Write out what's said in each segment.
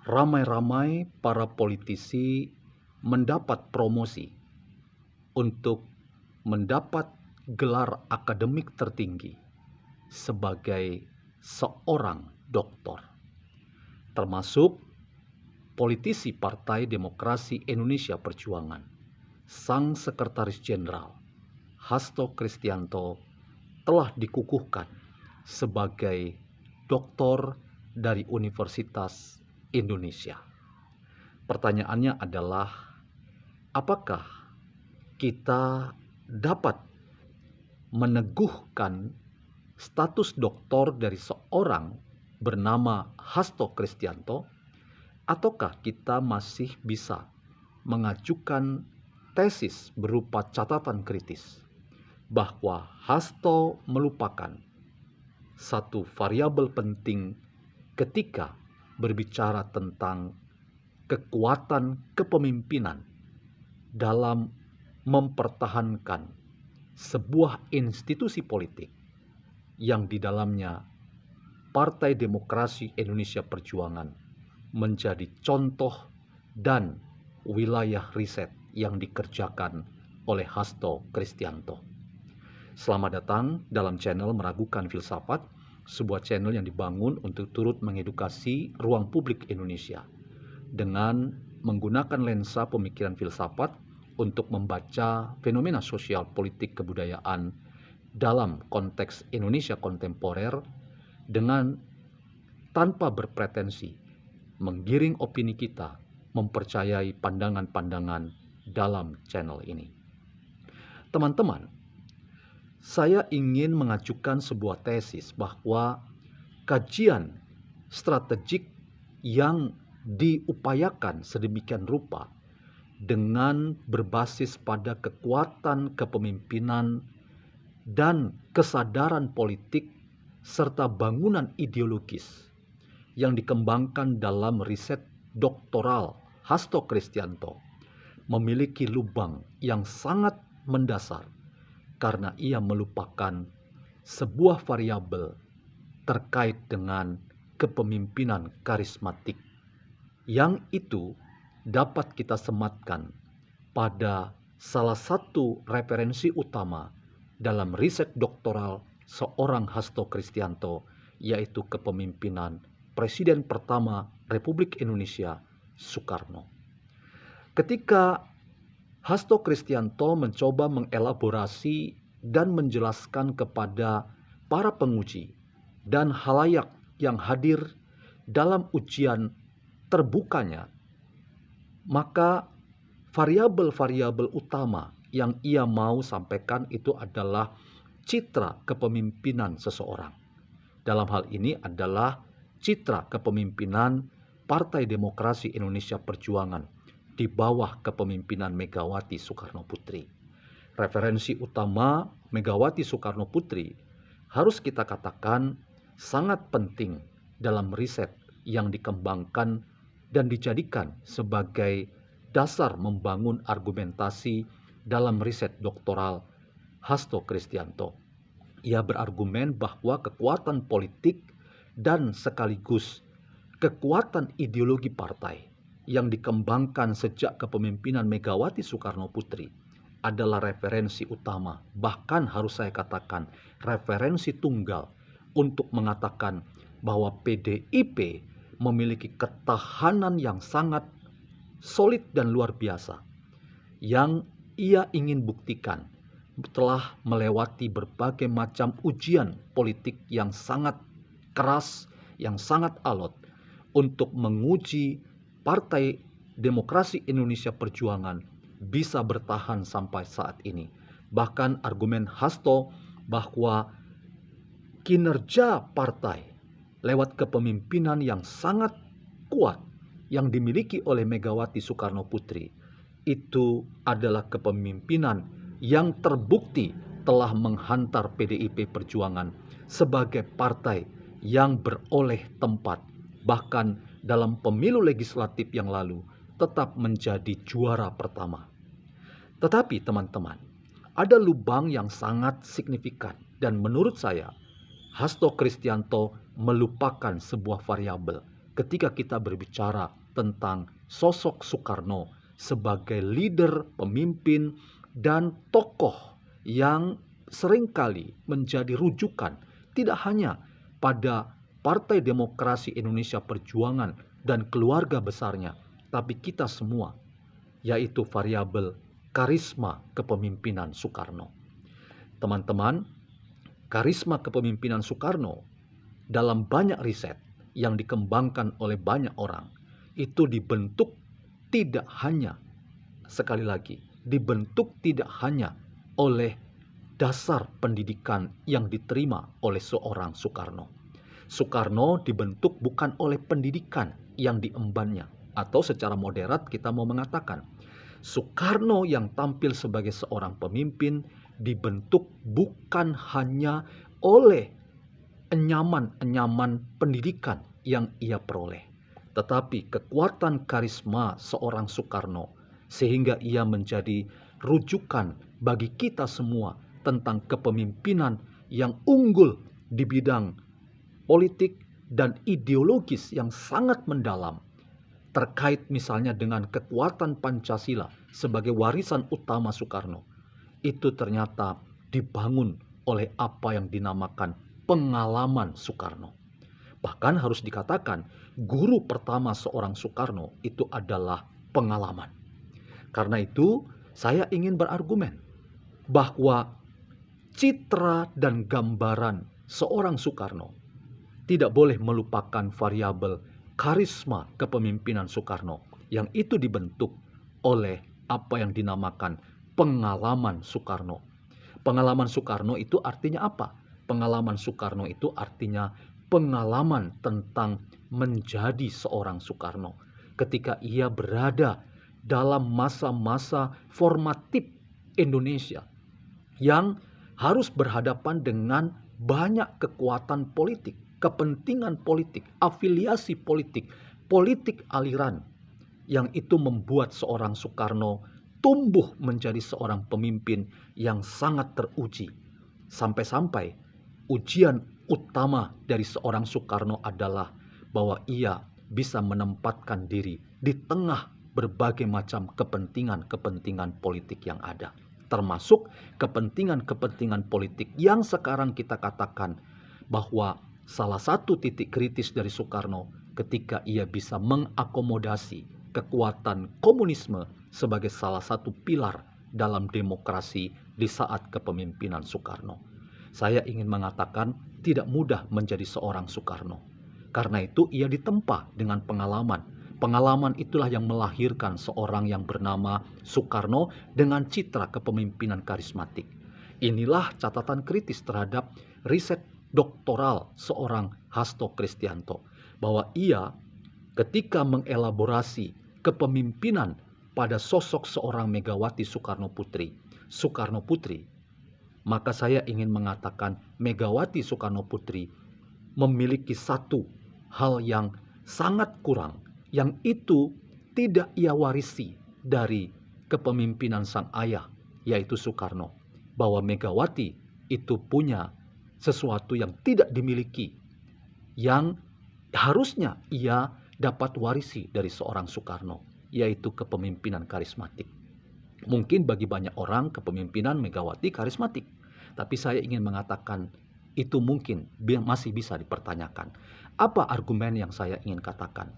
ramai-ramai para politisi mendapat promosi untuk mendapat gelar akademik tertinggi sebagai seorang doktor, termasuk politisi Partai Demokrasi Indonesia Perjuangan, Sang Sekretaris Jenderal Hasto Kristianto telah dikukuhkan sebagai doktor dari Universitas Indonesia. Pertanyaannya adalah, apakah kita dapat meneguhkan status doktor dari seorang bernama Hasto Kristianto, ataukah kita masih bisa mengajukan tesis berupa catatan kritis bahwa Hasto melupakan satu variabel penting ketika berbicara tentang kekuatan kepemimpinan dalam mempertahankan sebuah institusi politik yang di dalamnya Partai Demokrasi Indonesia Perjuangan menjadi contoh dan wilayah riset yang dikerjakan oleh Hasto Kristianto. Selamat datang dalam channel Meragukan Filsafat, sebuah channel yang dibangun untuk turut mengedukasi ruang publik Indonesia dengan menggunakan lensa pemikiran filsafat untuk membaca fenomena sosial, politik, kebudayaan dalam konteks Indonesia kontemporer dengan tanpa berpretensi menggiring opini kita mempercayai pandangan-pandangan dalam channel ini. Teman-teman, saya ingin mengajukan sebuah tesis bahwa kajian strategik yang diupayakan sedemikian rupa dengan berbasis pada kekuatan kepemimpinan dan kesadaran politik serta bangunan ideologis yang dikembangkan dalam riset doktoral Hasto Kristianto memiliki lubang yang sangat mendasar karena ia melupakan sebuah variabel terkait dengan kepemimpinan karismatik yang itu dapat kita sematkan pada salah satu referensi utama dalam riset doktoral seorang Hasto Kristianto, yaitu kepemimpinan Presiden pertama Republik Indonesia, Soekarno. Ketika Hasto Kristianto mencoba mengelaborasi dan menjelaskan kepada para penguji dan halayak yang hadir dalam ujian terbukanya, maka variabel-variabel utama yang ia mau sampaikan itu adalah citra kepemimpinan seseorang. Dalam hal ini adalah citra kepemimpinan Partai Demokrasi Indonesia Perjuangan di bawah kepemimpinan Megawati Soekarno Putri. Referensi utama Megawati Soekarno Putri harus kita katakan sangat penting dalam riset yang dikembangkan dan dijadikan sebagai dasar membangun argumentasi dalam riset doktoral Hasto Kristianto. Ia berargumen bahwa kekuatan politik dan sekaligus kekuatan ideologi partai yang dikembangkan sejak kepemimpinan Megawati Soekarno Putri adalah referensi utama, bahkan harus saya katakan referensi tunggal untuk mengatakan bahwa PDIP memiliki ketahanan yang sangat solid dan luar biasa yang ia ingin buktikan telah melewati berbagai macam ujian politik yang sangat keras, yang sangat alot untuk menguji Partai Demokrasi Indonesia Perjuangan bisa bertahan sampai saat ini. Bahkan argumen Hasto bahwa kinerja partai lewat kepemimpinan yang sangat kuat yang dimiliki oleh Megawati Soekarno Putri itu adalah kepemimpinan yang terbukti telah menghantar PDIP Perjuangan sebagai partai yang beroleh tempat, bahkan dalam pemilu legislatif yang lalu tetap menjadi juara pertama. Tetapi teman-teman, ada lubang yang sangat signifikan dan menurut saya Hasto Kristianto melupakan sebuah variabel ketika kita berbicara tentang sosok Soekarno sebagai leader, pemimpin, dan tokoh yang seringkali menjadi rujukan tidak hanya pada Partai Demokrasi Indonesia Perjuangan dan keluarga besarnya, tapi kita semua, yaitu variabel karisma kepemimpinan Soekarno. Teman-teman, karisma kepemimpinan Soekarno dalam banyak riset yang dikembangkan oleh banyak orang itu dibentuk tidak hanya, sekali lagi, dibentuk tidak hanya oleh dasar pendidikan yang diterima oleh seorang Soekarno. Soekarno dibentuk bukan oleh pendidikan yang diembannya, atau secara moderat kita mau mengatakan Soekarno yang tampil sebagai seorang pemimpin dibentuk bukan hanya oleh enyaman-enyaman pendidikan yang ia peroleh, tetapi kekuatan karisma seorang Soekarno sehingga ia menjadi rujukan bagi kita semua tentang kepemimpinan yang unggul di bidang politik dan ideologis yang sangat mendalam, terkait misalnya dengan kekuatan Pancasila sebagai warisan utama Soekarno. Itu ternyata dibangun oleh apa yang dinamakan pengalaman Soekarno. Bahkan harus dikatakan guru pertama seorang Soekarno itu adalah pengalaman. Karena itu saya ingin berargumen bahwa citra dan gambaran seorang Soekarno tidak boleh melupakan variabel karisma kepemimpinan Soekarno yang itu dibentuk oleh apa yang dinamakan pengalaman Soekarno. Pengalaman Soekarno itu artinya apa? Pengalaman Soekarno itu artinya pengalaman tentang menjadi seorang Soekarno ketika ia berada dalam masa-masa formatif Indonesia yang harus berhadapan dengan banyak kekuatan politik, kepentingan politik, afiliasi politik, politik aliran yang itu membuat seorang Soekarno tumbuh menjadi seorang pemimpin yang sangat teruji. Sampai-sampai ujian utama dari seorang Soekarno adalah bahwa ia bisa menempatkan diri di tengah berbagai macam kepentingan-kepentingan politik yang ada. Termasuk kepentingan-kepentingan politik yang sekarang kita katakan bahwa salah satu titik kritis dari Soekarno ketika ia bisa mengakomodasi kekuatan komunisme sebagai salah satu pilar dalam demokrasi di saat kepemimpinan Soekarno. Saya ingin mengatakan tidak mudah menjadi seorang Soekarno. Karena itu ia ditempa dengan pengalaman. Pengalaman itulah yang melahirkan seorang yang bernama Soekarno dengan citra kepemimpinan karismatik. Inilah catatan kritis terhadap riset doktoral seorang Hasto Kristianto, bahwa ia ketika mengelaborasi kepemimpinan pada sosok seorang Megawati Soekarno Putri, maka saya ingin mengatakan Megawati Soekarno Putri memiliki satu hal yang sangat kurang, yang itu tidak ia warisi dari kepemimpinan sang ayah, yaitu Soekarno, bahwa Megawati itu punya sesuatu yang tidak dimiliki, yang harusnya ia dapat warisi dari seorang Soekarno, yaitu kepemimpinan karismatik. Mungkin bagi banyak orang kepemimpinan Megawati karismatik, tapi saya ingin mengatakan itu mungkin masih bisa dipertanyakan. Apa argumen yang saya ingin katakan?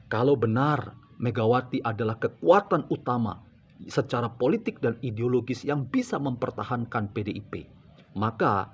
Kalau benar Megawati adalah kekuatan utama secara politik dan ideologis yang bisa mempertahankan PDIP, maka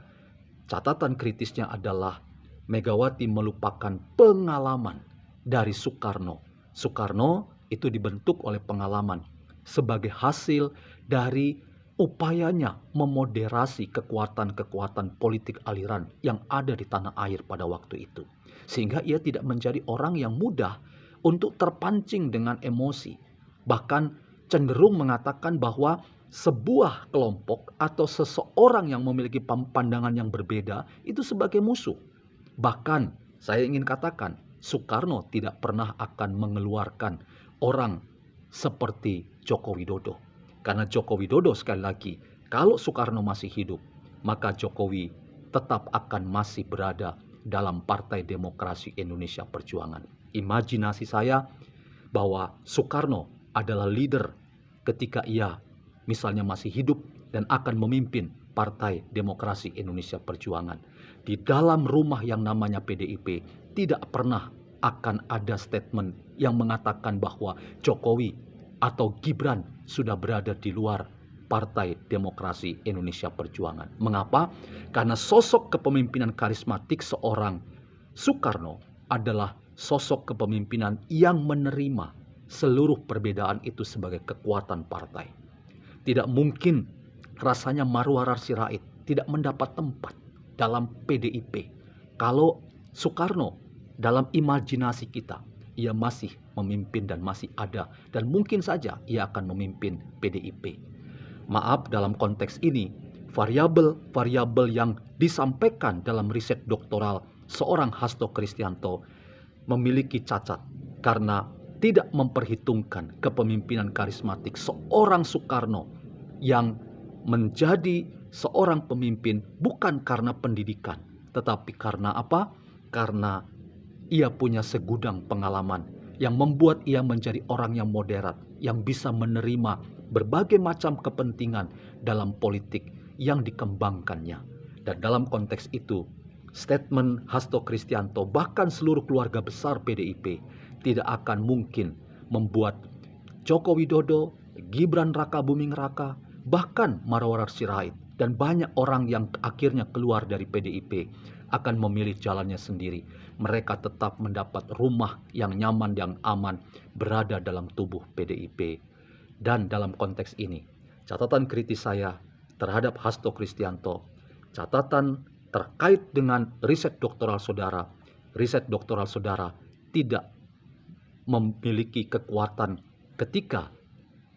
catatan kritisnya adalah Megawati melupakan pengalaman dari Soekarno. Soekarno itu dibentuk oleh pengalaman sebagai hasil dari upayanya memoderasi kekuatan-kekuatan politik aliran yang ada di tanah air pada waktu itu. Sehingga ia tidak menjadi orang yang mudah untuk terpancing dengan emosi. Bahkan cenderung mengatakan bahwa sebuah kelompok atau seseorang yang memiliki pandangan yang berbeda itu sebagai musuh. Bahkan saya ingin katakan Soekarno tidak pernah akan mengeluarkan orang seperti Joko Widodo. Karena Joko Widodo sekali lagi, kalau Soekarno masih hidup, maka Jokowi tetap akan masih berada dalam Partai Demokrasi Indonesia Perjuangan. imajinasi saya bahwa Soekarno adalah leader ketika ia misalnya masih hidup dan akan memimpin Partai Demokrasi Indonesia Perjuangan. Di dalam rumah yang namanya PDIP tidak pernah akan ada statement yang mengatakan bahwa Jokowi atau Gibran sudah berada di luar Partai Demokrasi Indonesia Perjuangan. Mengapa? Karena sosok kepemimpinan karismatik seorang Soekarno adalah sosok kepemimpinan yang menerima seluruh perbedaan itu sebagai kekuatan partai. Tidak mungkin rasanya Marwarar Sirait tidak mendapat tempat dalam PDIP kalau Soekarno dalam imajinasi kita ia masih memimpin dan masih ada, dan mungkin saja ia akan memimpin PDIP. Maaf, dalam konteks ini variabel-variabel yang disampaikan dalam riset doktoral seorang Hasto Kristianto memiliki cacat karena tidak memperhitungkan kepemimpinan karismatik seorang Soekarno yang menjadi seorang pemimpin bukan karena pendidikan, tetapi karena apa? Karena ia punya segudang pengalaman yang membuat ia menjadi orang yang moderat, yang bisa menerima berbagai macam kepentingan dalam politik yang dikembangkannya. Dan dalam konteks itu, statement Hasto Kristianto bahkan seluruh keluarga besar PDIP tidak akan mungkin membuat Joko Widodo, Gibran Raka Buming Raka, bahkan Marwarar Sirait dan banyak orang yang akhirnya keluar dari PDIP akan memilih jalannya sendiri. Mereka tetap mendapat rumah yang nyaman, yang aman, berada dalam tubuh PDIP. Dan dalam konteks ini, catatan kritis saya terhadap Hasto Kristianto, catatan terkait dengan riset doktoral saudara tidak memiliki kekuatan ketika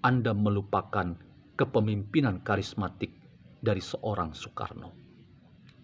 Anda melupakan kepemimpinan karismatik dari seorang Soekarno.